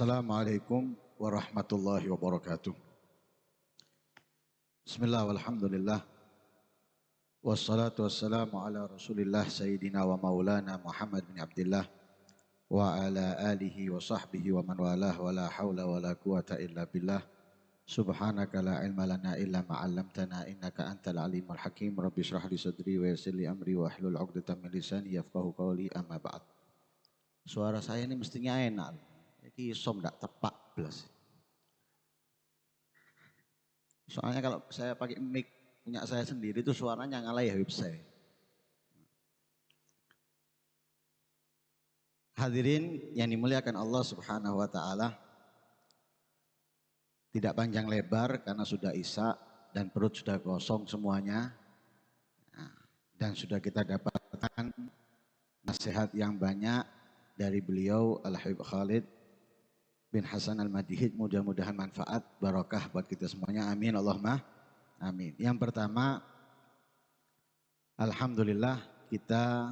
Assalamualaikum warahmatullahi wabarakatuh. Bismillah walhamdulillah. Wassalatu wassalamu ala rasulillah sayyidina wa maulana Muhammad bin Abdullah wa ala alihi wa sahbihi wa man walah wa la hawla wa la quwata illa billah. Subhanaka la ilma lana illa ma'allamtana innaka antal alimul hakim. Rabbi shrah li sadri wa yassir li amri wa hlul 'uqdatam min lisani yafqahu qawli, amma ba'd. Suara saya ini mestinya enak. Ini som ndak tepak belas. Soalnya kalau saya pakai mic punya saya sendiri itu suaranya ngalahi Habib saya. Hadirin yang dimuliakan Allah Subhanahu wa taala. Tidak panjang lebar karena sudah isya dan perut sudah kosong semuanya. Dan sudah kita dapatkan nasihat yang banyak dari beliau Al-Habib Khalid bin Hasan Al-Madihid. Mudah-mudahan manfaat barokah buat kita semuanya, amin Allahumma amin. Yang pertama, alhamdulillah kita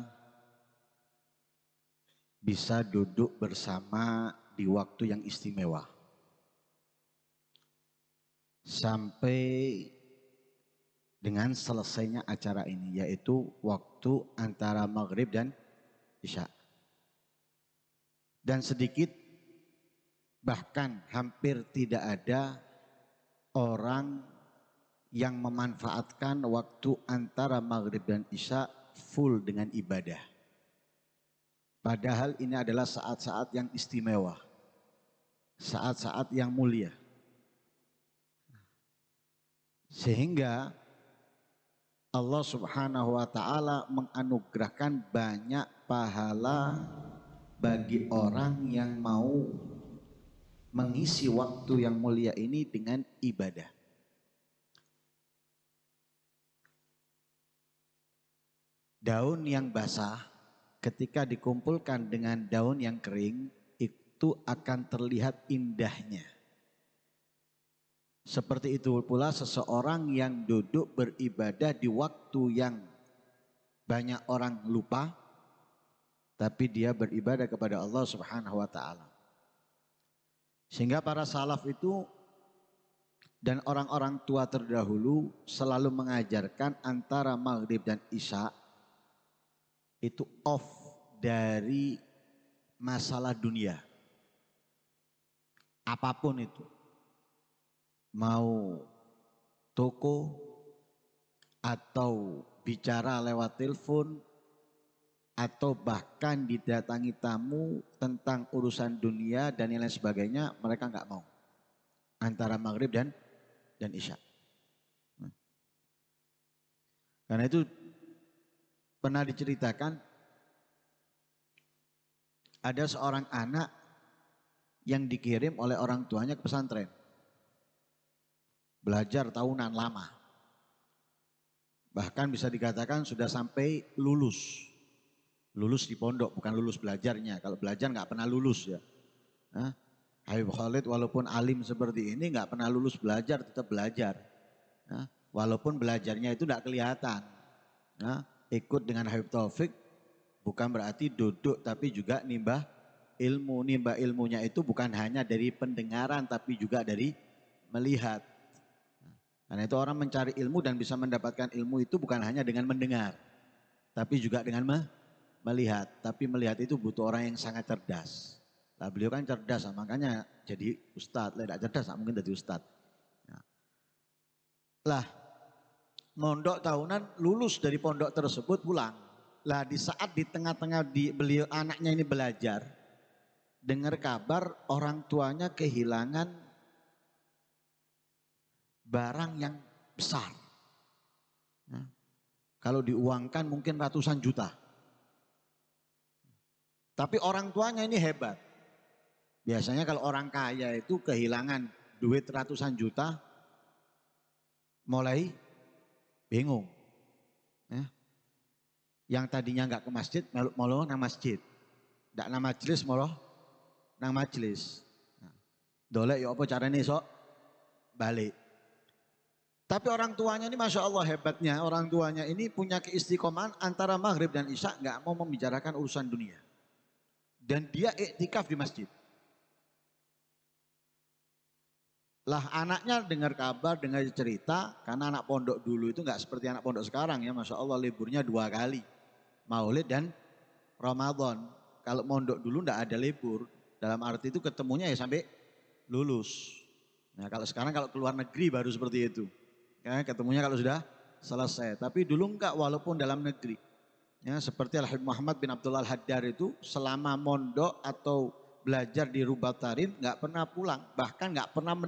bisa duduk bersama di waktu yang istimewa sampai dengan selesainya acara ini, yaitu waktu antara maghrib dan isya. Dan sedikit, bahkan hampir tidak ada orang yang memanfaatkan waktu antara maghrib dan isya full dengan ibadah. Padahal ini adalah saat-saat yang istimewa, saat-saat yang mulia. Sehingga Allah Subhanahu wa taala menganugerahkan banyak pahala bagi orang yang mau mengisi waktu yang mulia ini dengan ibadah. Daun yang basah ketika dikumpulkan dengan daun yang kering itu akan terlihat indahnya. Seperti itu pula seseorang yang duduk beribadah di waktu yang banyak orang lupa, tapi dia beribadah kepada Allah Subhanahu wa taala. Sehingga para salaf itu dan orang-orang tua terdahulu selalu mengajarkan antara maghrib dan isya itu off dari masalah dunia. Apapun itu. Mau toko atau bicara lewat telepon atau bahkan didatangi tamu tentang urusan dunia dan lain sebagainya, mereka nggak mau antara maghrib dan isya. Karena itu pernah diceritakan ada seorang anak yang dikirim oleh orang tuanya ke pesantren, belajar tahunan lama, bahkan bisa dikatakan sudah sampai lulus di pondok, bukan lulus belajarnya. Kalau belajar nggak pernah lulus ya. Habib Khalid walaupun alim seperti ini nggak pernah lulus belajar, tetap belajar. Walaupun belajarnya itu nggak kelihatan. Ikut dengan Habib Taufik bukan berarti duduk, tapi juga nimbah ilmu. Nimbah ilmunya itu bukan hanya dari pendengaran, tapi juga dari melihat. Karena itu orang mencari ilmu dan bisa mendapatkan ilmu itu bukan hanya dengan mendengar, tapi juga dengan melihat. Tapi melihat itu butuh orang yang sangat cerdas. Nah, beliau kan cerdas, makanya jadi ustadz. Tidak cerdas, mungkin jadi ustadz. Lah, mondok tahunan, lulus dari pondok tersebut pulang. Lah, di saat di tengah-tengah beliau anaknya ini belajar, dengar kabar orang tuanya kehilangan barang yang besar. Kalau diuangkan mungkin ratusan juta. Tapi orang tuanya ini hebat. Biasanya kalau orang kaya itu kehilangan duit ratusan juta, mulai bingung. Yang tadinya nggak ke masjid, malah nang masjid. Nggak nang majelis, malah nang majelis. Dolek ya apa caranya sok balik. Tapi orang tuanya ini Masya Allah hebatnya, orang tuanya ini punya keistiqomahan antara maghrib dan isya nggak mau membicarakan urusan dunia. Dan dia iktikaf di masjid. Lah anaknya dengar kabar, dengar cerita, karena anak pondok dulu itu nggak seperti anak pondok sekarang ya, Masya Allah liburnya 2 kali, Maulid dan Ramadan. Kalau pondok dulu nggak ada libur, dalam arti itu ketemunya ya sampai lulus. Nah kalau sekarang kalau keluar negeri baru seperti itu, ya, ketemunya kalau sudah selesai. Tapi dulu enggak walaupun dalam negeri. Ya, seperti Al-Habib Muhammad bin Abdullah Al-Haddar itu selama mondok atau belajar di Rubatarin nggak pernah pulang, bahkan nggak pernah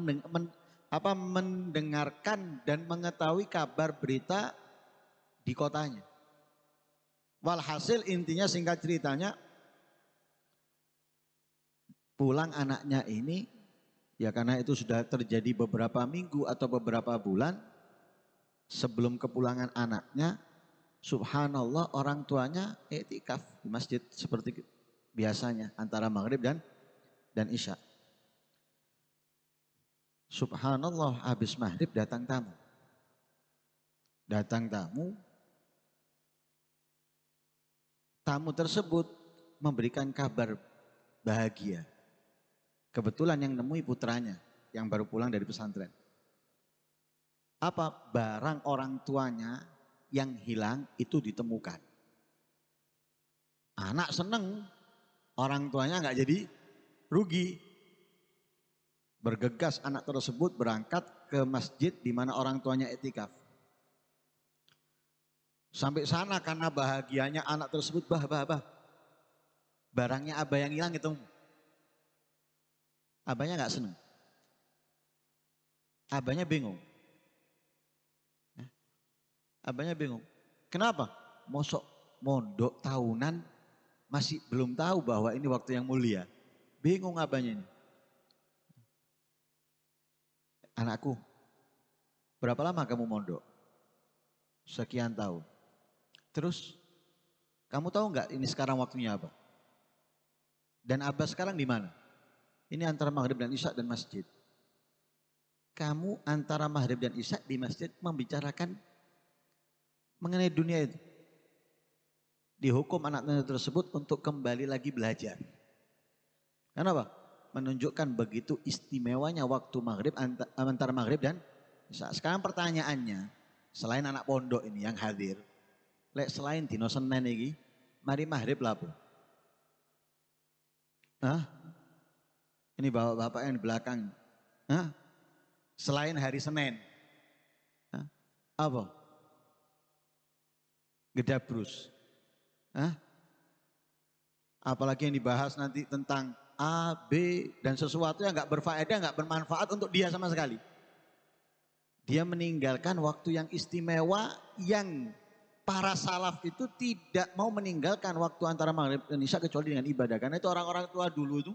mendengarkan dan mengetahui kabar berita di kotanya. Walhasil intinya singkat ceritanya pulang anaknya ini ya karena itu sudah terjadi beberapa minggu atau beberapa bulan sebelum kepulangan anaknya. Subhanallah orang tuanya iktikaf di masjid seperti biasanya antara maghrib dan isya. Subhanallah habis maghrib datang tamu. Datang tamu. Tamu tersebut memberikan kabar bahagia. Kebetulan yang nemui putranya yang baru pulang dari pesantren. Apa barang orang tuanya yang hilang itu ditemukan. Anak seneng, orang tuanya nggak jadi rugi. Bergegas anak tersebut berangkat ke masjid di mana orang tuanya iktikaf. Sampai sana karena bahagianya anak tersebut, bah, barangnya abah yang hilang itu. Abahnya nggak seneng. Abahnya bingung. Abahnya bingung. Kenapa? Mosok mondok tahunan masih belum tahu bahwa ini waktu yang mulia. Bingung abahnya ini. Anakku, berapa lama kamu mondok? Sekian tahun. Terus, kamu tahu nggak ini sekarang waktunya apa? Dan abah sekarang di mana? Ini antara maghrib dan isya dan masjid. Kamu antara maghrib dan isya di masjid membicarakan mengenai dunia itu. Dihukum anak-anak tersebut untuk kembali lagi belajar. Kenapa? Menunjukkan begitu istimewanya waktu maghrib antara maghrib dan isya. Sekarang pertanyaannya, selain anak pondok ini yang hadir, selain dino Senin ini, mari maghrib lah bu. Hah? Ini bapak-bapak yang di belakang. Hah? Selain hari Senin. Hah? Apa? Gedabrus. Hah? Apalagi yang dibahas nanti tentang A, B dan sesuatu yang nggak berfaedah, nggak bermanfaat untuk dia sama sekali. Dia meninggalkan waktu yang istimewa yang para salaf itu tidak mau meninggalkan waktu antara maghrib dan isya kecuali dengan ibadah. Karena itu orang-orang tua dulu itu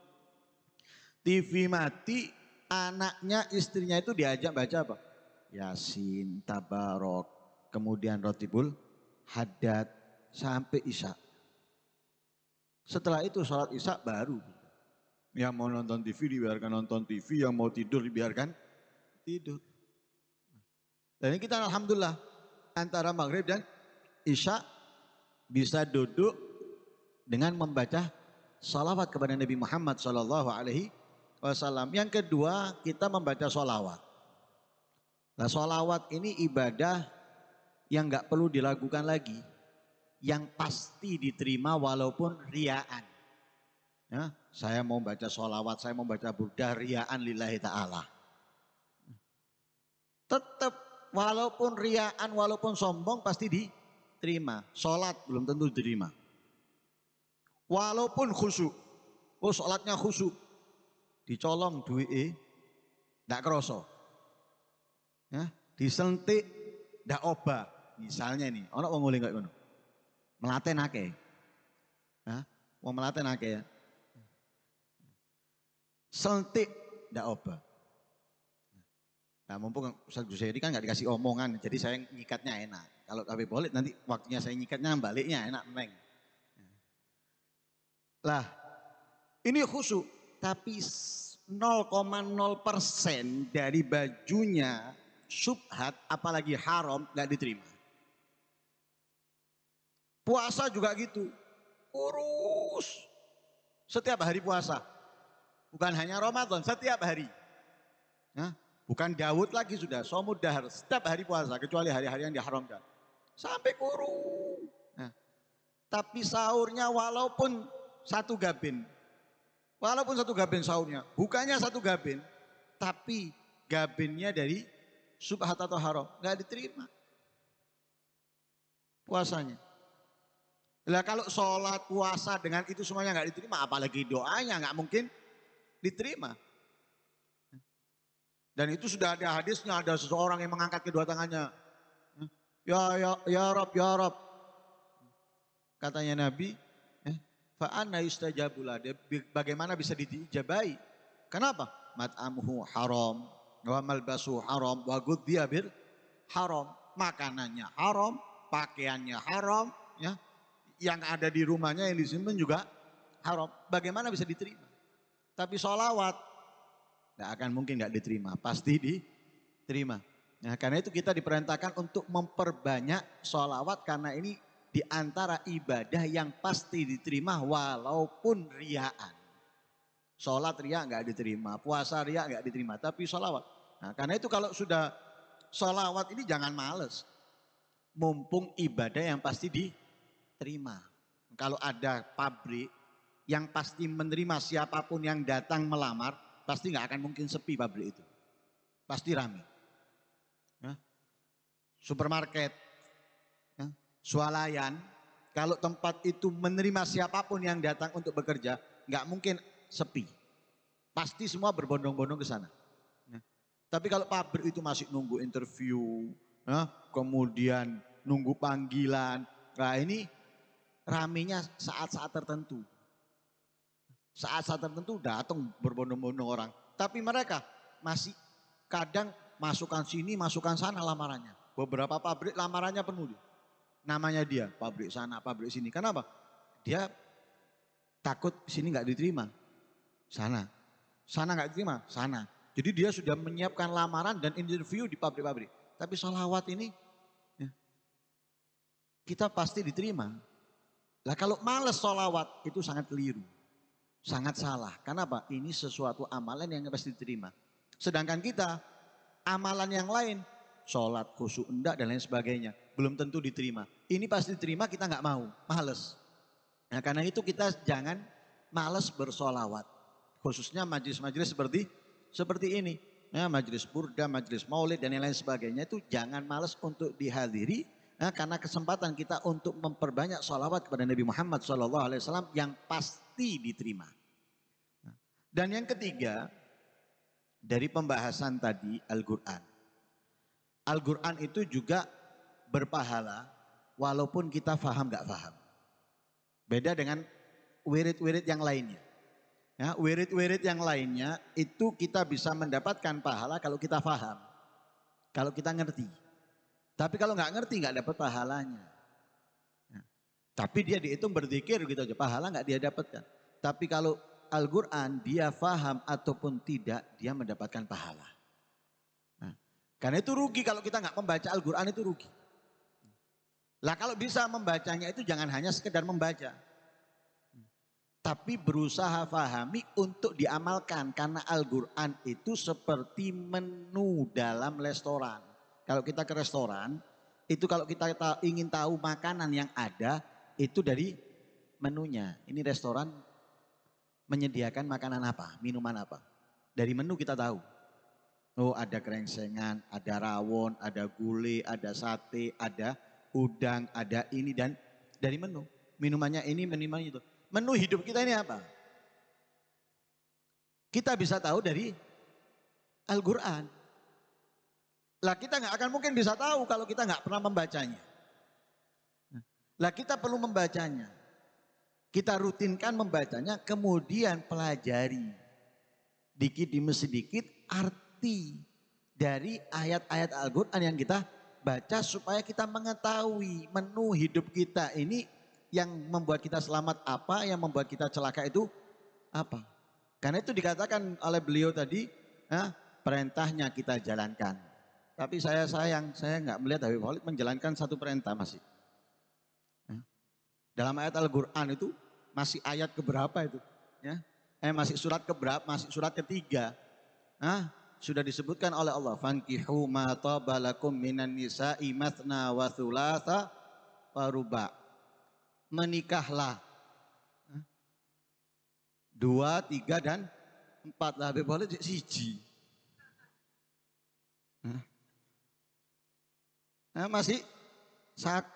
TV mati, anaknya istrinya itu diajak baca apa? Yasin, Tabarok, kemudian Rotibul Haddad sampai isya. Setelah itu sholat isya baru. Yang mau nonton TV dibiarkan nonton TV, yang mau tidur dibiarkan tidur. Dan ini kita alhamdulillah antara maghrib dan isya bisa duduk dengan membaca salawat kepada Nabi Muhammad SAW. Yang kedua kita membaca salawat. Nah salawat ini ibadah yang nggak perlu dilakukan lagi, yang pasti diterima walaupun riaan. Ya, saya mau baca sholawat, saya mau baca burdah riaan lillahi ta'ala. Tetap walaupun riaan, walaupun sombong pasti diterima. Sholat belum tentu diterima. Walaupun khusyuk, oh sholatnya khusyuk, dicolong duit, ndak kroso. Ya, disentik, ndak obah. Misalnya nih, ono wong ngene kaya ngono. Melaten akeh. Hah? Wong melaten akeh ya. Sentik ndak obah. Nah, mumpung Ustaz Gusairi kan nggak dikasih omongan, jadi saya nyikatnya enak. Kalau Habib Walid nanti waktunya saya nyikatnya baliknya enak meneng. Lah, ini khusyuk, tapi 0,0% dari bajunya subhat apalagi haram nggak diterima. Puasa juga gitu, kurus. Setiap hari puasa, bukan hanya Ramadan, setiap hari. Nah, Bukan Daud lagi sudah, somud dahar, setiap hari puasa kecuali hari-hari yang diharamkan. Sampai kurung. Nah, tapi sahurnya walaupun satu gabin sahurnya, bukannya satu gabin, tapi gabinnya dari subhat atau haram, nggak diterima puasanya. Lah kalau sholat puasa dengan itu semuanya nggak diterima, apalagi doanya nggak mungkin diterima. Dan itu sudah ada hadisnya, ada seseorang yang mengangkat kedua tangannya. Ya Rob, ya Rob. Katanya Nabi, fa'anna yustajabula. Bagaimana bisa diijabai? Kenapa? Mat'amuhu haram, wa malbasu haram, wa ghudhiya bil haram. Makanannya haram, pakaiannya haram, ya. Yang ada di rumahnya yang disimpan juga haram. Bagaimana bisa diterima? Tapi sholawat nggak akan mungkin nggak diterima, pasti diterima. Nah, karena itu kita diperintahkan untuk memperbanyak sholawat karena ini diantara ibadah yang pasti diterima walaupun riaan. Sholat ria nggak diterima, puasa ria nggak diterima, tapi sholawat. Nah, karena itu kalau sudah sholawat ini jangan males. Mumpung ibadah yang pasti diterima. Kalau ada pabrik yang pasti menerima siapapun yang datang melamar, pasti nggak akan mungkin sepi pabrik itu. Pasti ramai. Ya. Supermarket, ya. Swalayan, kalau tempat itu menerima siapapun yang datang untuk bekerja, nggak mungkin sepi. Pasti semua berbondong-bondong ke sana. Ya. Tapi kalau pabrik itu masih nunggu interview, ya, kemudian nunggu panggilan, nah ini ramenya saat-saat tertentu. Saat-saat tertentu datang berbondong-bondong orang. Tapi mereka masih kadang masukkan sini, masukkan sana lamarannya. Beberapa pabrik lamarannya penuh. Namanya dia, pabrik sana, pabrik sini. Kenapa? Dia takut sini nggak diterima. Sana. Sana nggak diterima, sana. Jadi dia sudah menyiapkan lamaran dan interview di pabrik-pabrik. Tapi sholawat ini, ya, kita pasti diterima. Lah kalau males sholawat itu sangat keliru. Sangat salah. Kenapa? Ini sesuatu amalan yang pasti diterima. Sedangkan kita, amalan yang lain, sholat, khusyuk, enggak dan lain sebagainya, belum tentu diterima. Ini pasti diterima, kita nggak mau, males. Nah karena itu kita jangan males bersolawat. Khususnya majelis-majelis seperti ini. Nah, majelis burda, majelis maulid dan yang lain sebagainya itu jangan males untuk dihadiri. Nah, karena kesempatan kita untuk memperbanyak sholawat kepada Nabi Muhammad SAW yang pasti diterima. Dan yang ketiga, dari pembahasan tadi Al-Quran. Al-Quran itu juga berpahala walaupun kita faham gak faham. Beda dengan wirid-wirid yang lainnya. Ya, wirid-wirid yang lainnya itu kita bisa mendapatkan pahala kalau kita faham. Kalau kita ngerti. Tapi kalau nggak ngerti nggak dapat pahalanya. Ya. Tapi dia dihitung berzikir gitu aja, pahala nggak dia dapatkan. Tapi kalau Al-Quran dia faham ataupun tidak dia mendapatkan pahala. Nah, karena itu rugi kalau kita nggak membaca Al-Quran itu rugi. Lah kalau bisa membacanya itu jangan hanya sekedar membaca. Tapi berusaha fahami untuk diamalkan. Karena Al-Quran itu seperti menu dalam restoran. Kalau kita ke restoran, itu kalau kita ingin tahu makanan yang ada, itu dari menunya. Ini restoran menyediakan makanan apa, minuman apa. Dari menu kita tahu. Oh ada krengsengan, ada rawon, ada gulai, ada sate, ada udang, ada ini dan dari menu. Minumannya ini, minumannya itu. Menu hidup kita ini apa? Kita bisa tahu dari Al-Quran. Lah kita nggak akan mungkin bisa tahu kalau kita nggak pernah membacanya. Lah kita perlu membacanya. Kita rutinkan membacanya, kemudian pelajari. Dikit demi sedikit arti dari ayat-ayat Al-Quran yang kita baca supaya kita mengetahui menu hidup kita ini yang membuat kita selamat apa, yang membuat kita celaka itu apa. Karena itu dikatakan oleh beliau tadi, perintahnya kita jalankan. Tapi saya sayang, saya nggak melihat Habib Khalid menjalankan satu perintah masih. Dalam ayat Al-Quran itu masih ayat keberapa itu? Ya, masih surat keberapa? Masih surat ketiga. sudah disebutkan oleh Allah, fankihu ma tabalakum minan nisa'i mathna wa thulatha wa ruba. Menikahlah 2, 3 dan 4 lah, boleh siji. Nah, masih 1.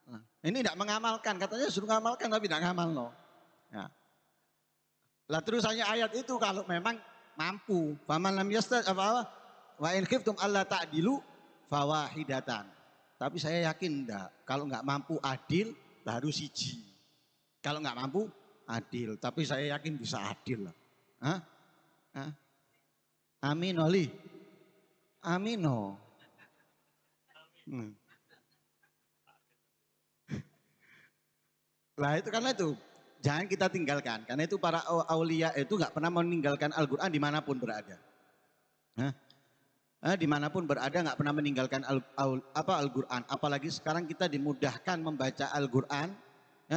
Nah, ini tidak mengamalkan, katanya suruh mengamalkan tapi tidak ngamal no. Ya. Lah terusannya ayat itu kalau memang mampu, faman lam yastad apa wa in khiftum alla ta'dilu fawahidatan. Tapi saya yakin enggak, kalau enggak mampu adil baru siji. Kalau enggak mampu adil, tapi saya yakin bisa adil lah. Hah? Hah? Amin oli. Amino. Lah itu karena itu jangan kita tinggalkan, karena itu para aulia itu nggak pernah meninggalkan Al-Quran dimanapun berada. Dimanapun berada nggak pernah meninggalkan Al-Quran. Apalagi sekarang kita dimudahkan membaca Al-Quran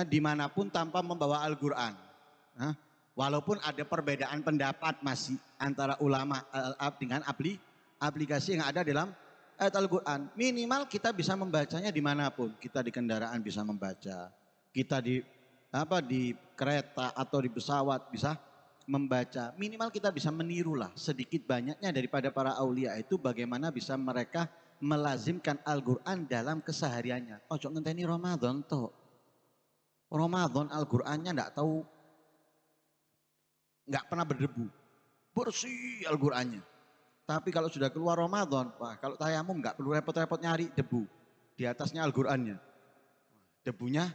dimanapun tanpa membawa Al-Quran. Walaupun ada perbedaan pendapat masih antara ulama dengan aplikasi yang ada dalam ayat Al-Quran. Minimal kita bisa membacanya dimanapun. Kita di kendaraan bisa membaca. Kita di kereta atau di pesawat bisa membaca. Minimal kita bisa menirulah sedikit banyaknya daripada para aulia itu bagaimana bisa mereka melazimkan Al-Quran dalam kesehariannya. Ojo ngenteni Ramadan toh. Ramadan Al-Qurannya nggak pernah berdebu. Bersih Al-Qurannya. Tapi kalau sudah keluar Ramadan, wah kalau tayamum nggak perlu repot-repot nyari debu. Di atasnya Al-Qurannya. Debunya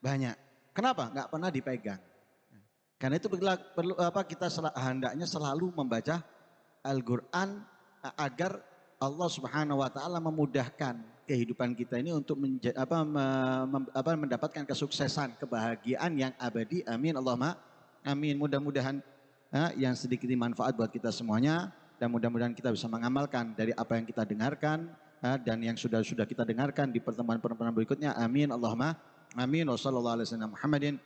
banyak. Kenapa? Nggak pernah dipegang. Karena itu perlu kita hendaknya selalu membaca Al-Quran agar Allah Subhanahu Wa Taala memudahkan kehidupan kita ini untuk mendapatkan kesuksesan, kebahagiaan yang abadi. Amin Allahumma amin. Mudah-mudahan yang sedikit manfaat buat kita semuanya dan mudah-mudahan kita bisa mengamalkan dari apa yang kita dengarkan dan yang sudah kita dengarkan di pertemuan-pertemuan berikutnya. Amin Allahumma amin. Wassallallahu alaihi wasallam Muhammadin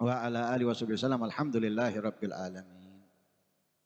wa ala alihi wasallam. Alhamdulillahi rabbil alamin.